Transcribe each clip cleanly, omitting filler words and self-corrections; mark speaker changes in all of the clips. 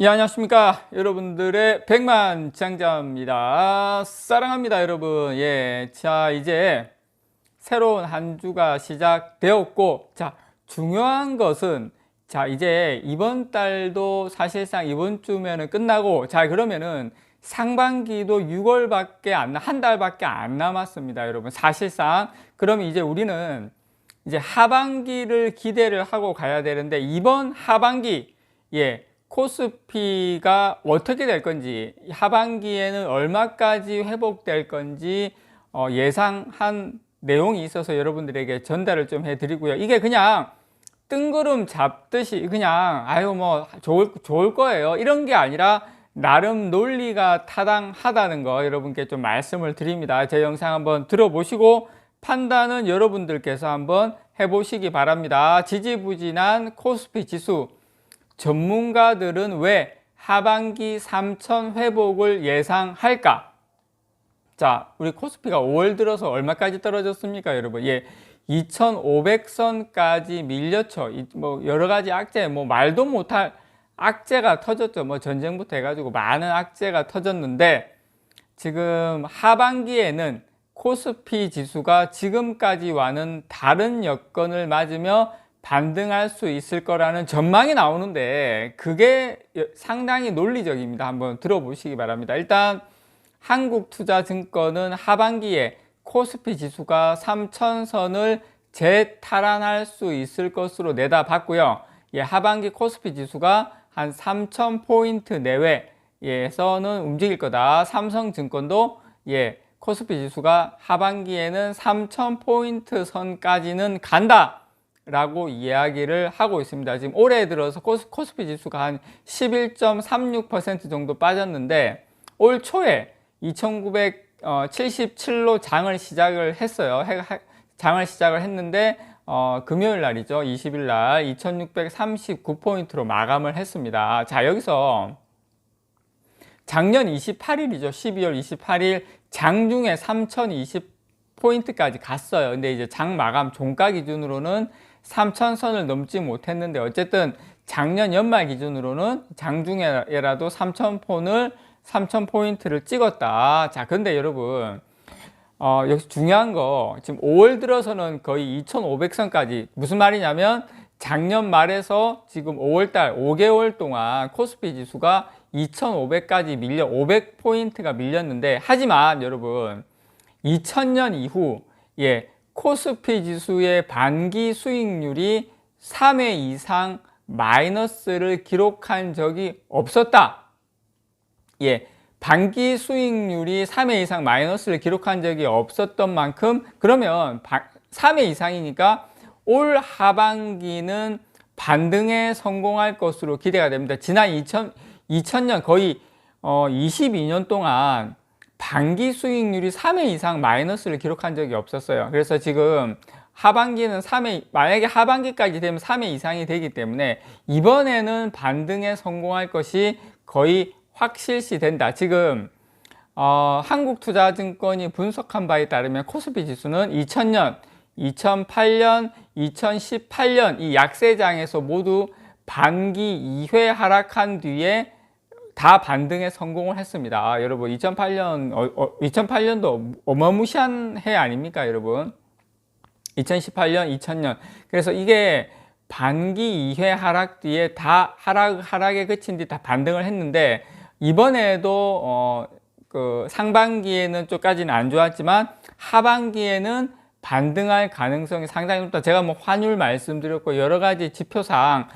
Speaker 1: 예, 안녕하십니까. 여러분들의 백만장자입니다. 사랑합니다, 여러분. 예, 자, 이제 새로운 한 주가 시작되었고, 자, 중요한 것은, 자, 이제 이번 달도 사실상 이번 주면은 끝나고, 자, 그러면은 상반기도 6월밖에 한 달밖에 안 남았습니다, 여러분. 사실상. 그러면 이제 우리는 이제 하반기를 기대를 하고 가야 되는데, 이번 하반기, 예, 코스피가 어떻게 될 건지, 하반기에는 얼마까지 회복될 건지 예상한 내용이 있어서 여러분들에게 전달을 좀 해드리고요. 이게 그냥 뜬구름 잡듯이 그냥 아유 뭐 좋을 거예요, 이런 게 아니라 나름 논리가 타당하다는 거 여러분께 좀 말씀을 드립니다. 제 영상 한번 들어보시고 판단은 여러분들께서 한번 해보시기 바랍니다. 지지부진한 코스피 지수, 전문가들은 왜 하반기 3천 회복을 예상할까? 자, 우리 코스피가 5월 들어서 얼마까지 떨어졌습니까, 여러분? 예, 2,500선까지 밀렸죠. 뭐 여러 가지 악재, 뭐 말도 못할 악재가 터졌죠. 뭐 전쟁부터 해가지고 많은 악재가 터졌는데, 지금 하반기에는 코스피 지수가 지금까지와는 다른 여건을 맞으며 반등할 수 있을 거라는 전망이 나오는데, 그게 상당히 논리적입니다. 한번 들어보시기 바랍니다. 일단 한국투자증권은 하반기에 코스피 지수가 3,000선을 재탈환할 수 있을 것으로 내다봤고요. 예, 하반기 코스피 지수가 한 3,000포인트 내외에서는 움직일 거다. 삼성증권도 예, 코스피 지수가 하반기에는 3,000포인트 선까지는 간다 라고 이야기를 하고 있습니다. 지금 올해 들어서 코스피 지수가 한 11.36% 정도 빠졌는데, 올 초에 2,977로 장을 시작을 했어요. 장을 시작을 했는데 금요일 날이죠. 20일 날 2,639포인트로 마감을 했습니다. 자, 여기서 작년 28일이죠. 12월 28일 장중에 3,020포인트까지 갔어요. 근데 이제 장 마감 종가 기준으로는 3,000선을 넘지 못했는데, 어쨌든 작년 연말 기준으로는 장중에라도 3,000포인트를 찍었다. 자, 근데 여러분 여기서 중요한 거, 지금 5월 들어서는 거의 2,500선까지, 무슨 말이냐면 작년 말에서 지금 5월달 5개월 동안 코스피 지수가 2,500까지 500포인트가 밀렸는데, 하지만 여러분 2000년 이후 예, 코스피 지수의 반기 수익률이 3회 이상 마이너스를 기록한 적이 없었다. 예, 반기 수익률이 3회 이상 마이너스를 기록한 적이 없었던 만큼, 그러면 3회 이상이니까 올 하반기는 반등에 성공할 것으로 기대가 됩니다. 지난 2000년 거의 22년 동안 반기 수익률이 3회 이상 마이너스를 기록한 적이 없었어요. 그래서 지금 하반기는 만약에 하반기까지 되면 3회 이상이 되기 때문에 이번에는 반등에 성공할 것이 거의 확실시 된다. 지금 한국투자증권이 분석한 바에 따르면 코스피 지수는 2000년, 2008년, 2018년 이 약세장에서 모두 반기 2회 하락한 뒤에 다 반등에 성공을 했습니다. 여러분 2008년도 어마무시한 해 아닙니까, 여러분? 2018년, 2000년. 그래서 이게 반기 2회 하락 뒤에 다 하락에 그친 뒤 다 반등을 했는데, 이번에도 그 상반기에는 쪽까지는 안 좋았지만 하반기에는 반등할 가능성이 상당히 높다. 제가 뭐 환율 말씀드렸고 여러 가지 지표상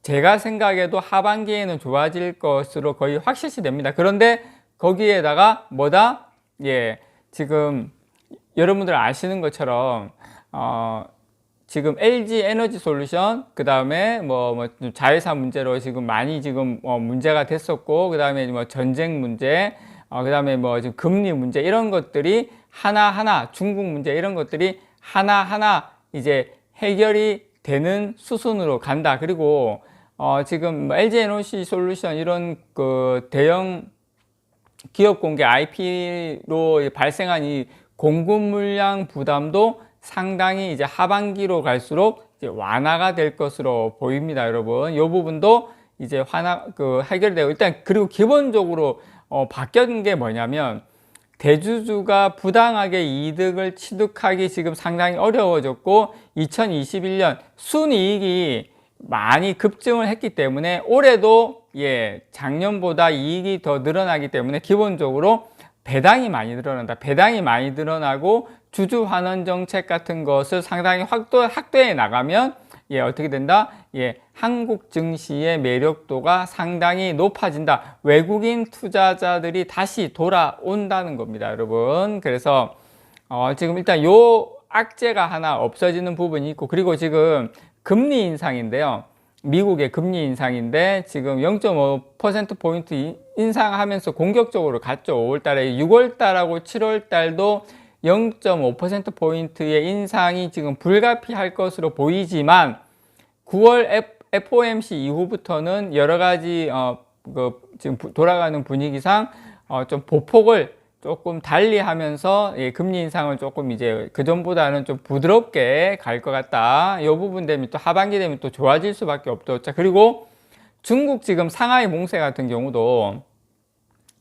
Speaker 1: 제가 생각해도 하반기에는 좋아질 것으로 거의 확실시 됩니다. 그런데 거기에다가 뭐다? 예, 지금 여러분들 아시는 것처럼 지금 LG 에너지 솔루션, 그 다음에 뭐 자회사 문제로 지금 많이 지금 문제가 됐었고, 그 다음에 뭐 전쟁 문제, 그 다음에 뭐 지금 금리 문제, 이런 것들이 하나하나, 중국 문제, 이런 것들이 하나하나 이제 해결이 되는 수순으로 간다. 그리고 지금 LG 에너지 솔루션 이런 그 대형 기업 공개 IP로 발생한 이 공급 물량 부담도 상당히 이제 하반기로 갈수록 이제 완화가 될 것으로 보입니다, 여러분. 이 부분도 이제 해결되고 일단 그리고 기본적으로 바뀐 게 뭐냐면 대주주가 부당하게 이득을 취득하기 지금 상당히 어려워졌고 2021년 순이익이 많이 급증을 했기 때문에 올해도 작년보다 이익이 더 늘어나기 때문에 기본적으로 배당이 많이 늘어난다. 배당이 많이 늘어나고 주주 환원 정책 같은 것을 상당히 확대해 나가면 어떻게 된다? 한국 증시의 매력도가 상당히 높아진다. 외국인 투자자들이 다시 돌아온다는 겁니다, 여러분. 그래서 지금 일단 요 악재가 하나 없어지는 부분이 있고, 그리고 지금 금리 인상인데요. 미국의 금리 인상인데 지금 0.5%포인트 인상하면서 공격적으로 갔죠. 5월달에 6월달하고 7월달도 0.5%포인트의 인상이 지금 불가피할 것으로 보이지만 9월 FOMC 이후부터는 여러 가지 지금 돌아가는 분위기상 좀 보폭을 조금 달리 하면서 금리 인상을 조금 이제 그전보다는 좀 부드럽게 갈 것 같다. 이 부분 되면 또 하반기 되면 또 좋아질 수밖에 없죠. 자, 그리고 중국 지금 상하이 몽세 같은 경우도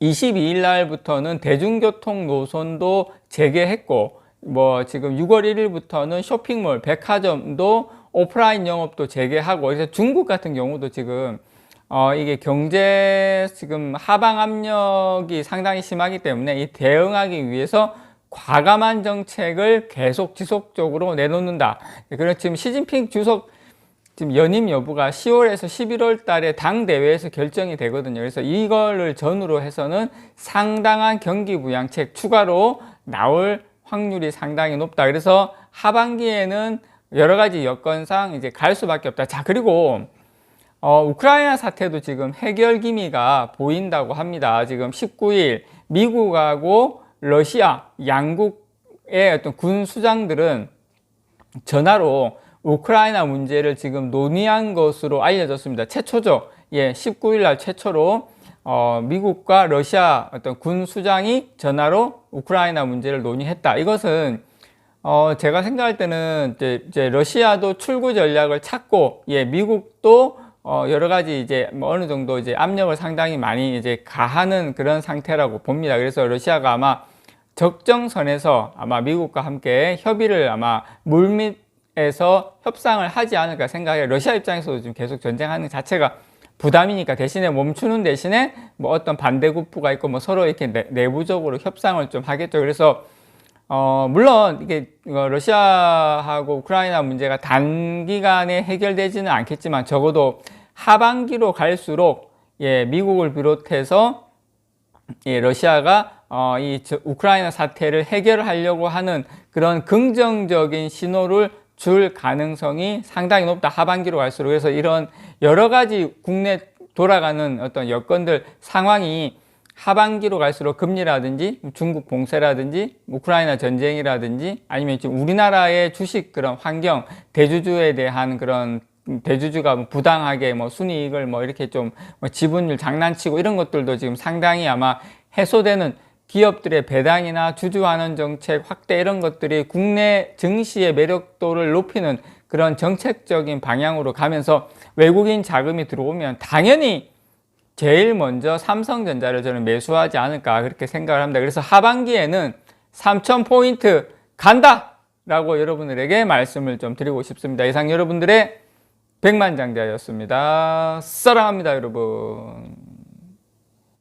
Speaker 1: 22일 날부터는 대중교통 노선도 재개했고 지금 6월 1일부터는 쇼핑몰, 백화점도 오프라인 영업도 재개하고, 그래서 중국 같은 경우도 지금 이게 경제 지금 하방 압력이 상당히 심하기 때문에 이 대응하기 위해서 과감한 정책을 계속 지속적으로 내놓는다. 그래서 지금 시진핑 주석 지금 연임 여부가 10월에서 11월 달에 당 대회에서 결정이 되거든요. 그래서 이거를 전후로 해서는 상당한 경기 부양책 추가로 나올 확률이 상당히 높다. 그래서 하반기에는 여러 가지 여건상 이제 갈 수밖에 없다. 자, 그리고 우크라이나 사태도 지금 해결 기미가 보인다고 합니다. 지금 19일 미국하고 러시아 양국의 어떤 군 수장들은 전화로 우크라이나 문제를 지금 논의한 것으로 알려졌습니다. 최초죠. 19일 날 최초로 미국과 러시아 어떤 군 수장이 전화로 우크라이나 문제를 논의했다. 이것은 제가 생각할 때는 이제 러시아도 출구 전략을 찾고 미국도 여러 가지 이제 어느 정도 이제 압력을 상당히 많이 이제 가하는 그런 상태라고 봅니다. 그래서 러시아가 아마 적정선에서 아마 미국과 함께 협의를 아마 물밑에서 협상을 하지 않을까 생각해요. 러시아 입장에서도 지금 계속 전쟁하는 자체가 부담이니까 대신에 멈추는 대신에 어떤 반대급부가 있고 서로 이렇게 내부적으로 협상을 좀 하겠죠. 그래서 물론 이게 러시아하고 우크라이나 문제가 단기간에 해결되지는 않겠지만 적어도 하반기로 갈수록 미국을 비롯해서 러시아가 이 우크라이나 사태를 해결하려고 하는 그런 긍정적인 신호를 줄 가능성이 상당히 높다. 하반기로 갈수록. 그래서 이런 여러 가지 국내 돌아가는 어떤 여건들 상황이 하반기로 갈수록 금리라든지 중국 봉쇄라든지 우크라이나 전쟁이라든지 아니면 지금 우리나라의 주식 그런 환경, 대주주에 대한 그런 대주주가 부당하게 순이익을 이렇게 좀 지분율 장난치고 이런 것들도 지금 상당히 아마 해소되는 기업들의 배당이나 주주환원 정책 확대 이런 것들이 국내 증시의 매력도를 높이는 그런 정책적인 방향으로 가면서 외국인 자금이 들어오면 당연히 제일 먼저 삼성전자를 저는 매수하지 않을까 그렇게 생각을 합니다. 그래서 하반기에는 3,000포인트 간다! 라고 여러분들에게 말씀을 좀 드리고 싶습니다. 이상 여러분들의 백만장자였습니다. 사랑합니다, 여러분.